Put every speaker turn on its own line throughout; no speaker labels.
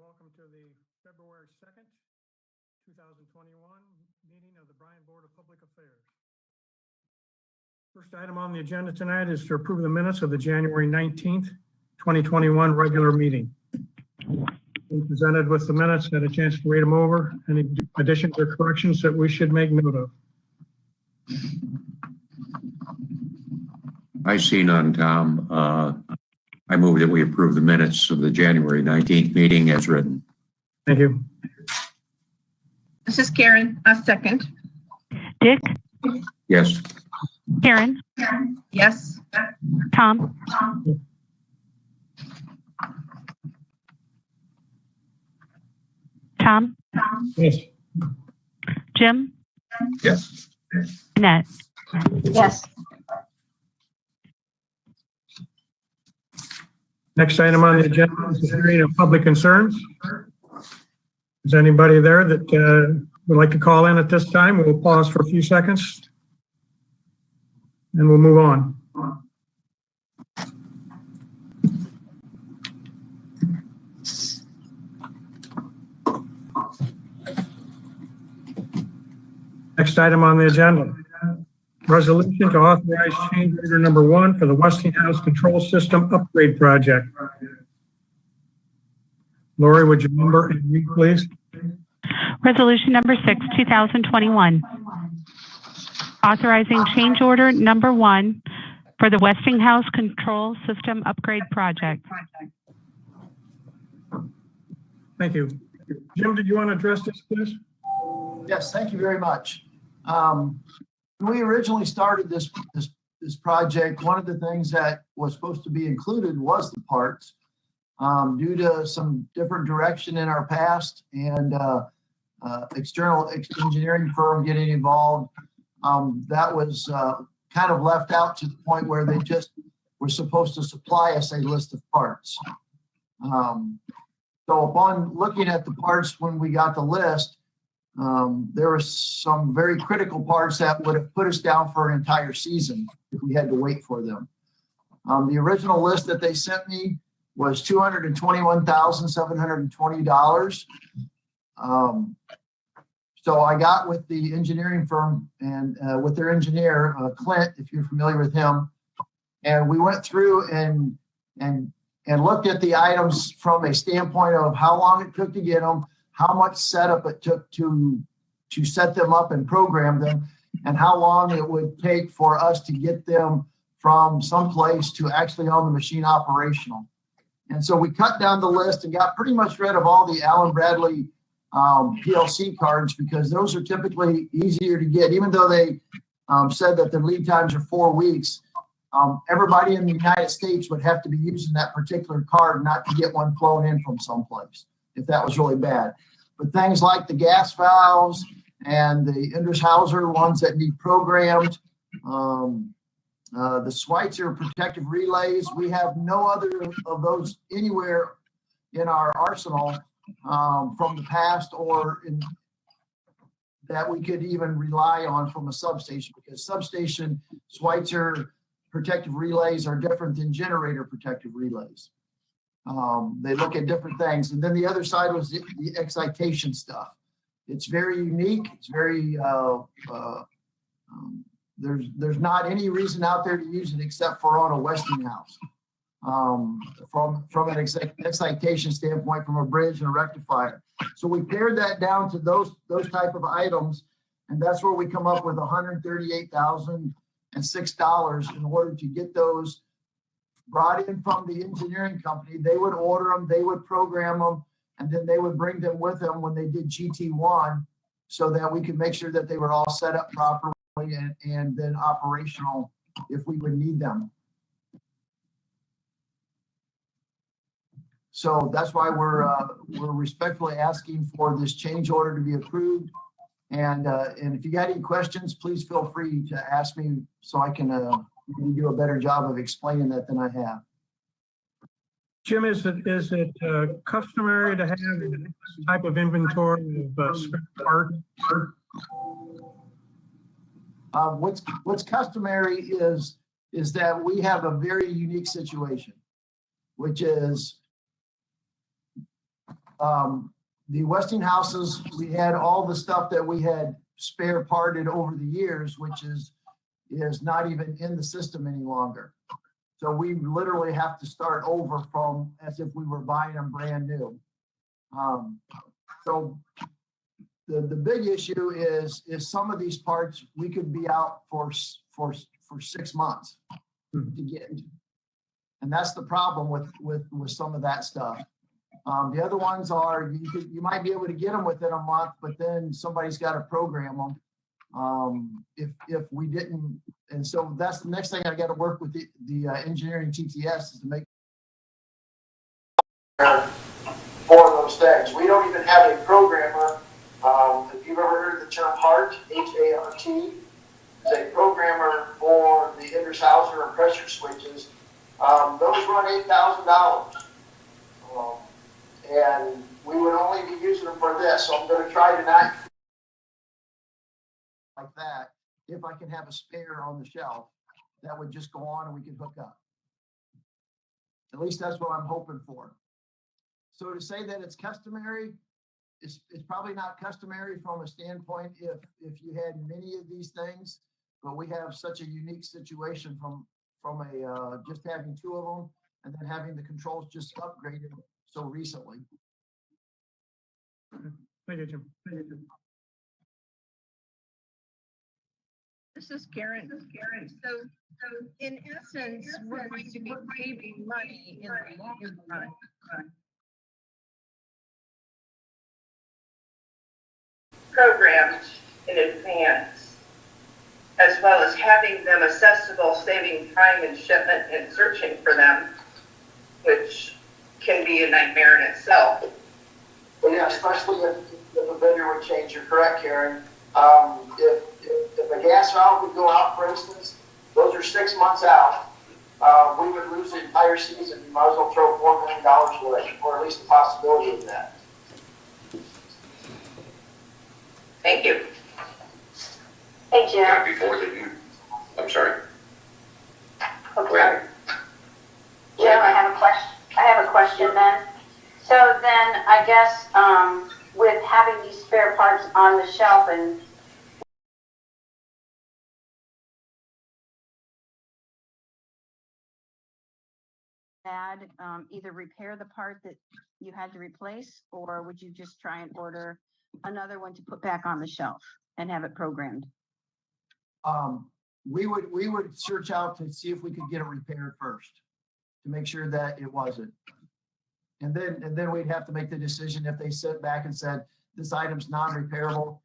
welcome to the February 2nd, 2021 meeting of the Bryan Board of Public Affairs. First item on the agenda tonight is to approve the minutes of the January 19th, 2021 regular meeting. Being presented with the minutes, had a chance to read them over. Any additions or corrections that we should make note of?
I see none, Tom. I move that we approve the minutes of the January 19th meeting as written.
Thank you.
This is Karen. A second.
Dick?
Yes.
Karen?
Yes.
Tom? Tom?
Yes.
Jim?
Yes.
Annette?
Yes.
Next item on the agenda is the hearing of public concerns. Is anybody there that would like to call in at this time? We'll pause for a few seconds and we'll move on. Next item on the agenda, resolution to authorize change order number 1 for the Westinghouse control system upgrade project. Lori, would you number and read, please?
Resolution number 6, 2021. Authorizing change order number 1 for the Westinghouse control system upgrade project.
Thank you. Jim, did you want to address this, please?
Yes, thank you very much. When we originally started this project, one of the things that was supposed to be included was the parts. Due to some different direction in our past and external engineering firm getting involved, that was kind of left out to the point where they just were supposed to supply us a list of parts. So upon looking at the parts when we got the list, there were some very critical parts that would have put us down for an entire season if we had to wait for them. The original list that they sent me was $221,720. So I got with the engineering firm and with their engineer, Clint, if you're familiar with him, and we went through and looked at the items from a standpoint of how long it took to get them, how much setup it took to set them up and program them, and how long it would take for us to get them from someplace to actually on the machine operational. And so we cut down the list and got pretty much rid of all the Allen Bradley PLC cards because those are typically easier to get, even though they said that the lead times are 4 weeks. Everybody in the United States would have to be using that particular card not to get one flown in from someplace if that was really bad. But things like the gas valves and the Indershauser ones that need programmed, the Schweitzer protective relays, we have no other of those anywhere in our arsenal from the past or that we could even rely on from a substation, because substation Schweitzer protective relays are different than generator protective relays. They look at different things. And then the other side was the excitation stuff. It's very unique. It's very, there's not any reason out there to use it except for on a Westinghouse. From an excitation standpoint, from a bridge and a rectifier. So we pared that down to those type of items, and that's where we come up with $138,006 in order to get those brought in from the engineering company. They would order them, they would program them, and then they would bring them with them when they did GT1 so that we could make sure that they were all set up properly and then operational if we would need them. So that's why we're respectfully asking for this change order to be approved. And if you got any questions, please feel free to ask me so I can do a better job of explaining that than I have.
Jim, is it customary to have this type of inventory of spare parts?
What's customary is that we have a very unique situation, which is The Westinghouses, we had all the stuff that we had spare parted over the years, which is not even in the system any longer. So we literally have to start over from as if we were buying them brand new. So the big issue is some of these parts we could be out for 6 months to get. And that's the problem with some of that stuff. The other ones are you might be able to get them within a month, but then somebody's got to program them. If we didn't, and so that's the next thing I got to work with the engineering TTS is to make for those things. We don't even have a programmer. If you've ever heard of the term HART, HART, is a programmer for the Inverse Hauser and pressure switches. Those run $8,000. And we would only be using them for this. So I'm going to try to not like that. If I can have a spare on the shelf, that would just go on and we can hook up. At least that's what I'm hoping for. So to say that it's customary, it's probably not customary from a standpoint if you had many of these things, but we have such a unique situation from a just having 2 of them and then having the controls just upgraded so recently.
Thank you, Jim.
This is Karen. So in essence, we're going to be saving money in the long run.
Programmed in advance, as well as having them accessible, saving time in shipment and searching for them, which can be a nightmare in itself.
Well, yeah, especially if a vendor would change. You're correct, Karen. If a gas valve would go out, for instance, those are 6 months out. We would lose the entire season. We might as well throw $4 million away, or at least the possibility of that.
Thank you.
Hey, Jim.
Before the, I'm sorry.
Okay. Jim, I have a question then. So then I guess with having these spare parts on the shelf and either repair the part that you had to replace, or would you just try and order another one to put back on the shelf and have it programmed?
We would search out to see if we could get it repaired first to make sure that it wasn't. And then we'd have to make the decision if they sit back and said, this item's non-repairable.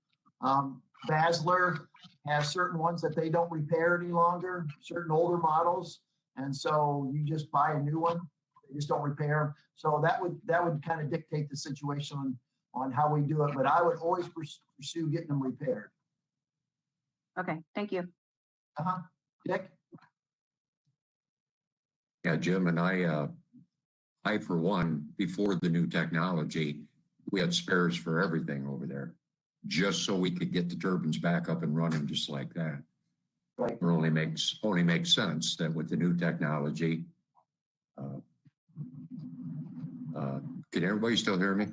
Basler has certain ones that they don't repair any longer, certain older models. And so you just buy a new one, they just don't repair them. So that would kind of dictate the situation on how we do it. But I would always pursue getting them repaired.
Okay, thank you.
Dick?
Yeah, Jim, and I for one, before the new technology, we had spares for everything over there, just so we could get the turbines back up and running just like that.
Right.
It only makes sense that with the new technology, can everybody still hear me?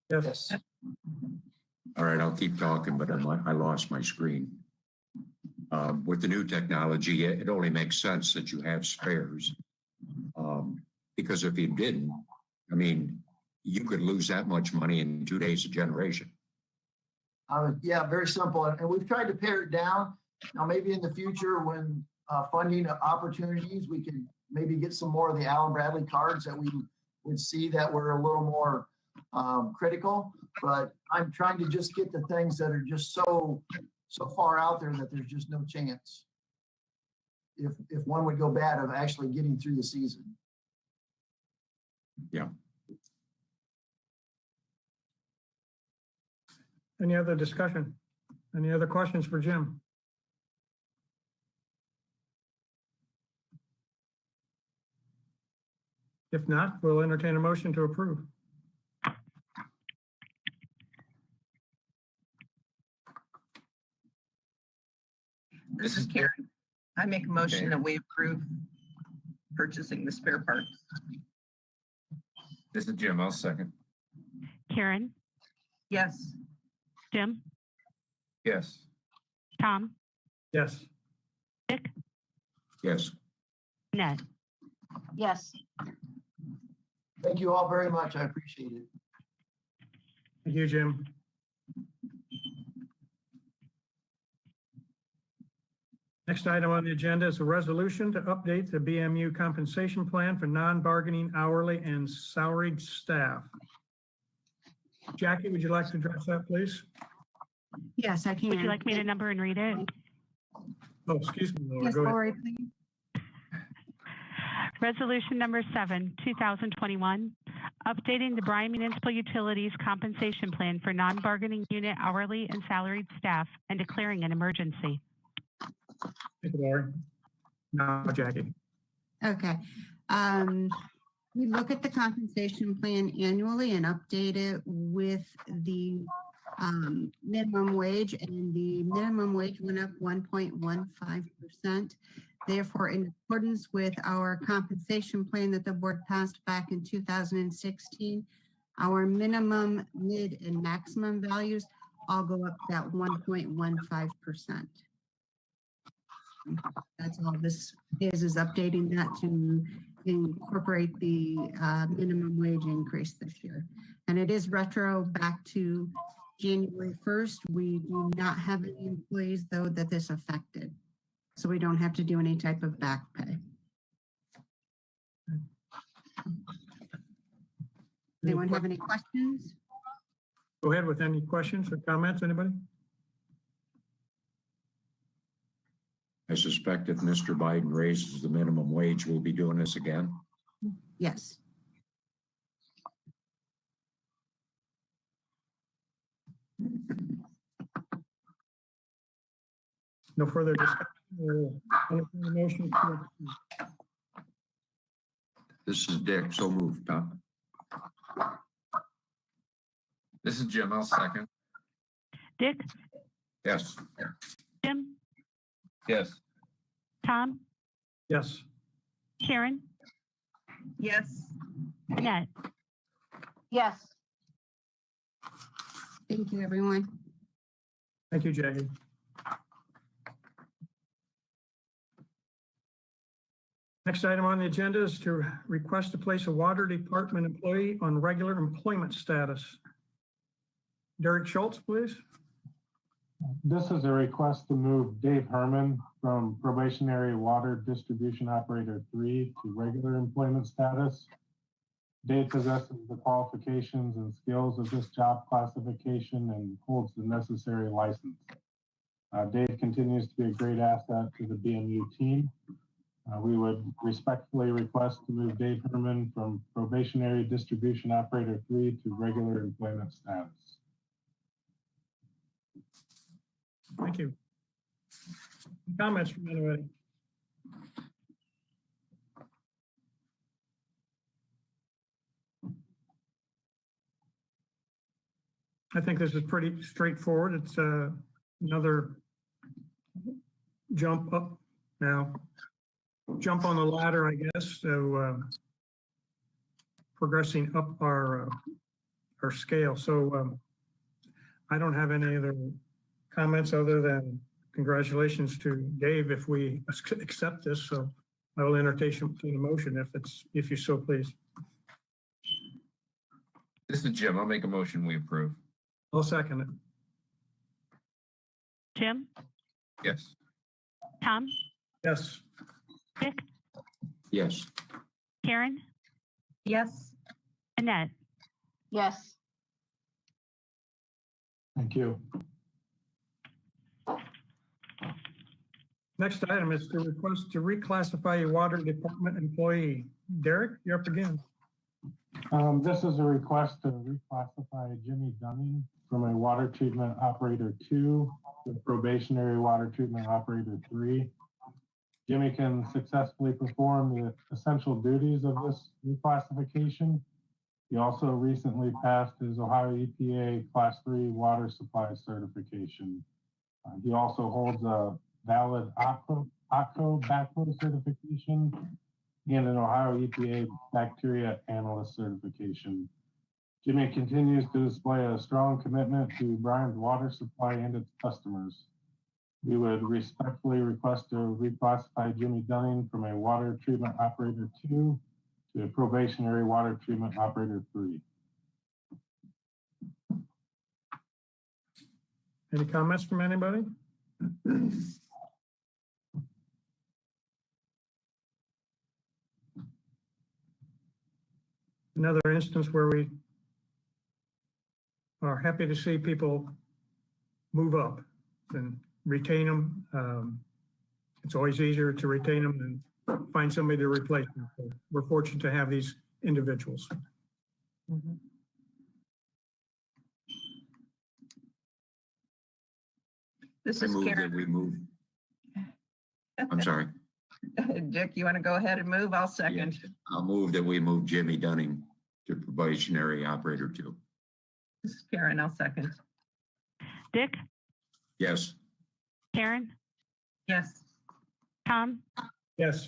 Yes.
All right, I'll keep talking, but I lost my screen. With the new technology, it only makes sense that you have spares. Because if you didn't, I mean, you could lose that much money in 2 days of generation.
Yeah, very simple. And we've tried to pare it down. Now, maybe in the future when funding opportunities, we can maybe get some more of the Allen Bradley cards that we would see that were a little more critical. But I'm trying to just get the things that are just so far out there that there's just no chance if one would go bad of actually getting through the season.
Yeah.
Any other discussion? Any other questions for Jim? If not, we'll entertain a motion to approve.
This is Karen. I make a motion that we approve purchasing the spare parts.
This is Jim. I'll second.
Karen,
Yes.
Jim,
Yes.
Tom,
Yes.
Dick,
Yes.
Annette.
Yes.
Thank you all very much. I appreciate it.
Thank you, Jim. Next item on the agenda is a resolution to update the BMU compensation plan for non-bargaining hourly and salaried staff. Jackie, would you like to address that, please?
Yes, I can.
Would you like me to number and read it?
Oh, excuse me, Laura.
Yes,
Go ahead.
Lori, please.
Resolution number 7, 2021, updating the Bryan Municipal Utilities compensation plan for non-bargaining unit hourly and salaried staff and declaring an emergency.
Thank you, Laura. Now, Jackie.
Okay. We look at the compensation plan annually and update it with the minimum wage, and the minimum wage went up 1.15%. Therefore, in accordance with our compensation plan that the board passed back in 2016, our minimum, mid, and maximum values all go up that 1.15%. That's all this is updating that to incorporate the minimum wage increase this year. And it is retro back to January 1st. We do not have any employees, though, that this affected. So we don't have to do any type of back pay. Anyone have any questions?
Go ahead with any questions or comments, anybody?
I suspect if Mr. Biden raises the minimum wage, we'll be doing this again.
Yes.
No further discussion. We'll entertain a motion to
This is Dick, so moved, huh?
This is Jim. I'll second.
Dick,
Yes.
Jim,
Yes.
Tom,
yes.
Karen,
Yes.
Annette.
Yes.
Thank you, everyone.
Thank you, Jackie. Next item on the agenda is to request to place a water department employee on regular employment status. Derek Schultz, please.
This is a request to move Dave Herman from probationary water distribution operator 3 to regular employment status. Dave possesses the qualifications and skills of this job classification and holds the necessary license. Dave continues to be a great asset to the BMU team. We would respectfully request to move Dave Herman from probationary distribution operator 3 to regular employment status.
Thank you. Comments from anybody? I think this is pretty straightforward. It's another jump up now. Jump on the ladder, I guess. So progressing up our scale. So I don't have any other comments other than congratulations to Dave if we accept this. So I will entertain a motion if you so please.
This is Jim. I'll make a motion. We approve.
I'll second it.
Jim,
Yes.
Tom,
Yes.
Dick,
Yes.
Karen,
Yes.
Annette.
Yes.
Thank you.
Next item is to request to reclassify a water department employee. Derek, you're up again.
This is a request to reclassify Jimmy Dunning from a water treatment operator 2 to probationary water treatment operator 3. Jimmy can successfully perform the essential duties of this reclassification. He also recently passed his Ohio EPA Class 3 water supply certification. He also holds a valid OCO backflow certification and an Ohio EPA bacteria analyst certification. Jimmy continues to display a strong commitment to Bryan's water supply and its customers. We would respectfully request to reclassify Jimmy Dunning from a water treatment operator 2 to a probationary water treatment operator 3.
Any comments from anybody? Another instance where we are happy to see people move up and retain them. It's always easier to retain them than find somebody to replace them. So we're fortunate to have these individuals.
This
I
is
move that
Karen.
we move. I'm sorry.
Dick, you want to go ahead and move? I'll second.
I'll move that we move Jimmy Dunning to probationary operator 2.
This is Karen. I'll second.
Dick,
Yes.
Karen,
Yes.
Tom,
Yes,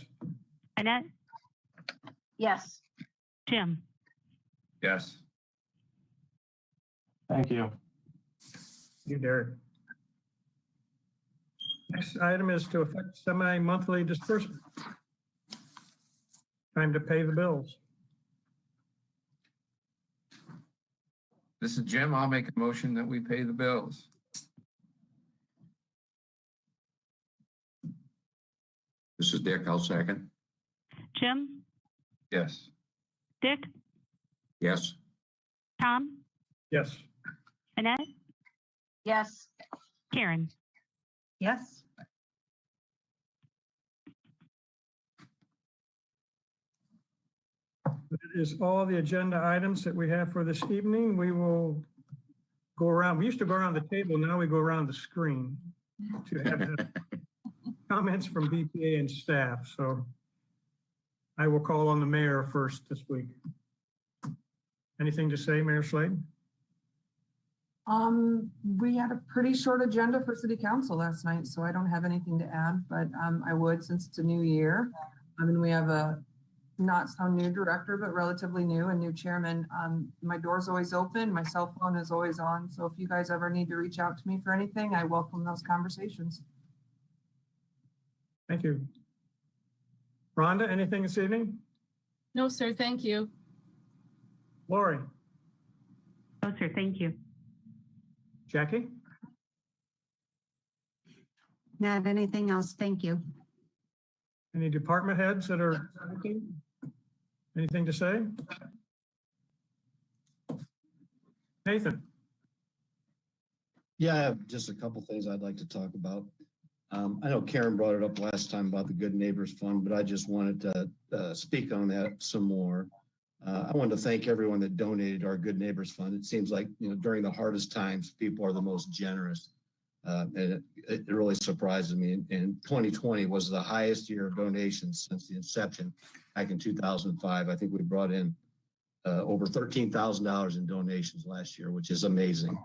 Annette,
Yes.
Jim.
Yes.
Thank you.
you, Derek. Next item is to affect semi-monthly disbursement. Time to pay the bills.
This is Jim. I'll make a motion that we pay the bills.
This is Dick. I'll second.
Jim,
Yes.
Dick,
Yes.
Tom,
Yes,
Annette,
Yes.
Karen.
Yes.
that is all the agenda items that we have for this evening. We will go around. We used to go around the table. Now we go around the screen to have the comments from BPA and staff. So I will call on the mayor first this week. Anything to say, Mayor Slade?
We had a pretty short agenda for city council last night, so I don't have anything to add, but I would, since it's a new year. I mean, we have a not so new director, but relatively new, a new chairman. My door's always open, my cell phone is always on, so if you guys ever need to reach out to me for anything, I welcome those conversations.
Thank you. Rhonda, anything this evening?
No, sir, thank you.
Lori?
Oh, sir, thank you.
Jackie?
Not anything else. Thank you.
Any department heads that are speaking? Anything to say? Nathan?
Yeah, I have just a couple things I'd like to talk about. I know Karen brought it up last time about the Good Neighbors Fund, but I just wanted to speak on that some more. I wanted to thank everyone that donated to our Good Neighbors Fund. It seems like, during the hardest times, people are the most generous. And it really surprises me. And 2020 was the highest year of donations since the inception back in 2005. I think we brought in over $13,000 in donations last year, which is amazing.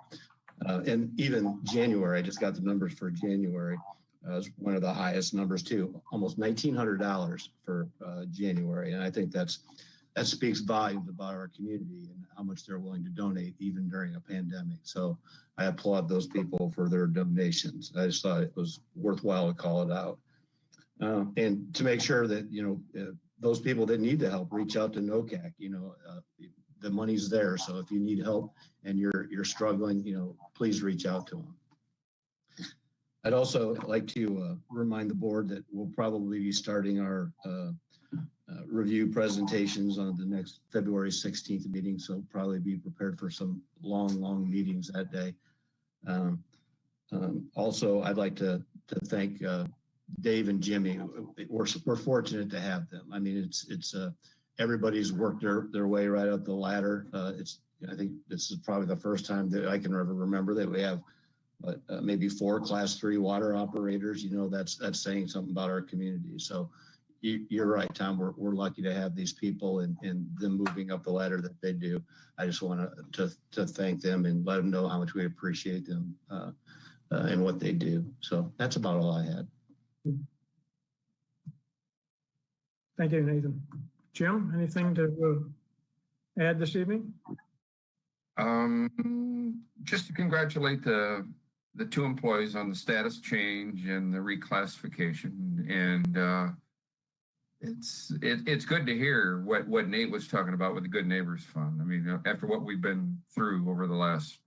And even January, I just got the numbers for January, was one of the highest numbers too, almost $1,900 for January. And I think that speaks volumes about our community and how much they're willing to donate even during a pandemic. So I applaud those people for their donations. I just thought it was worthwhile to call it out. And to make sure that, those people that need the help, reach out to NOCAC, the money's there. So if you need help and you're struggling, please reach out to them. I'd also like to remind the board that we'll probably be starting our review presentations on the next February 16th meeting. So probably be prepared for some long meetings that day. Also, I'd like to thank Dave and Jimmy. We're fortunate to have them. I mean, it's everybody's worked their way right up the ladder. I think this is probably the first time that I can ever remember that we have maybe 4 Class 3 water operators. That's saying something about our community. So you're right, Tom. We're lucky to have these people and them moving up the ladder that they do. I just want to thank them and let them know how much we appreciate them and what they do. So that's about all I had.
Thank you, Nathan. Jim, anything to add this evening?
Just to congratulate the two employees on the status change and the reclassification. And it's good to hear what Nate was talking about with the Good Neighbors Fund. I mean, after what we've been through over the last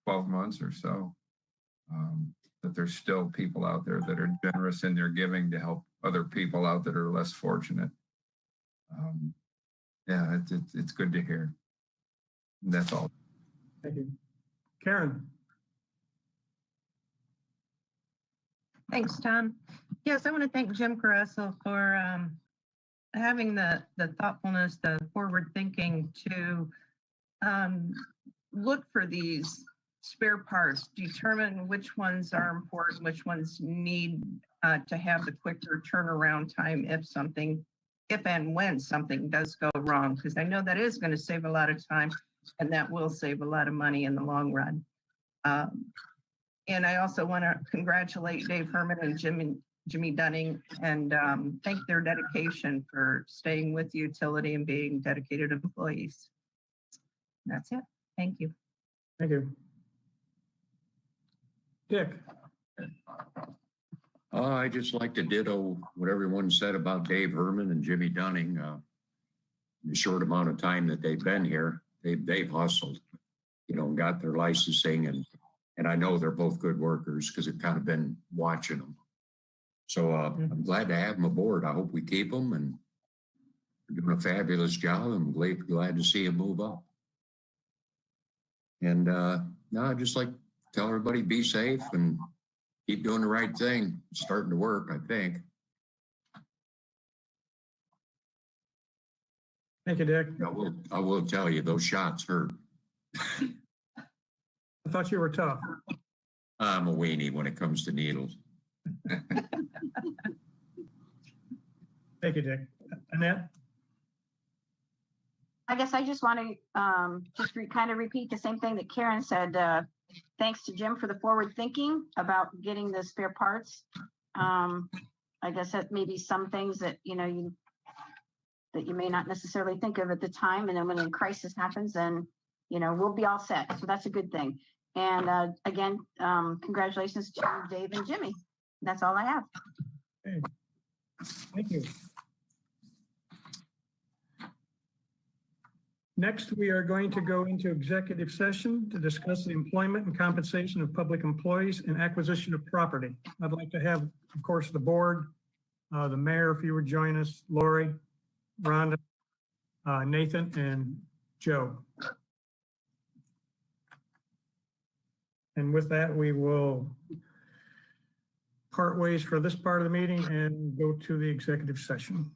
12 months or so, that there's still people out there that are generous in their giving to help other people out that are less fortunate. Yeah, it's good to hear. And that's all.
Thank you. Karen?
Thanks, Tom. Yes, I want to thank Jim Caressel for having the thoughtfulness, the forward thinking to look for these spare parts, determine which ones are important, which ones need to have the quicker turnaround time if and when something does go wrong, because I know that is going to save a lot of time and that will save a lot of money in the long run. And I also want to congratulate Dave Herman and Jimmy Dunning and thank their dedication for staying with the utility and being dedicated employees. That's it. Thank you.
Thank you. Dick?
I just like to ditto what everyone said about Dave Herman and Jimmy Dunning. In the short amount of time that they've been here, they've hustled, and got their licensing, and I know they're both good workers because I've kind of been watching them. So I'm glad to have them aboard. I hope we keep them, and they're doing a fabulous job. I'm glad to see them move up. And no, I just like to tell everybody be safe and keep doing the right thing. It's starting to work, I think.
Thank you, Dick.
I will tell you, those shots hurt.
I thought you were tough.
I'm a weenie when it comes to needles.
Thank you, Dick. Annette?
I guess I just want to kind of repeat the same thing that Karen said. Thanks to Jim for the forward thinking about getting the spare parts. I guess that maybe some things that that you may not necessarily think of at the time, and then when a crisis happens, then we'll be all set. So that's a good thing. And again, congratulations to Dave and Jimmy. That's all I have.
Okay. Thank you. Next, we are going to go into executive session to discuss the employment and compensation of public employees and acquisition of property. I'd like to have, of course, the board, the mayor, if you would join us, Lori, Rhonda, Nathan, and Joe. And with that, we will part ways for this part of the meeting and go to the executive session.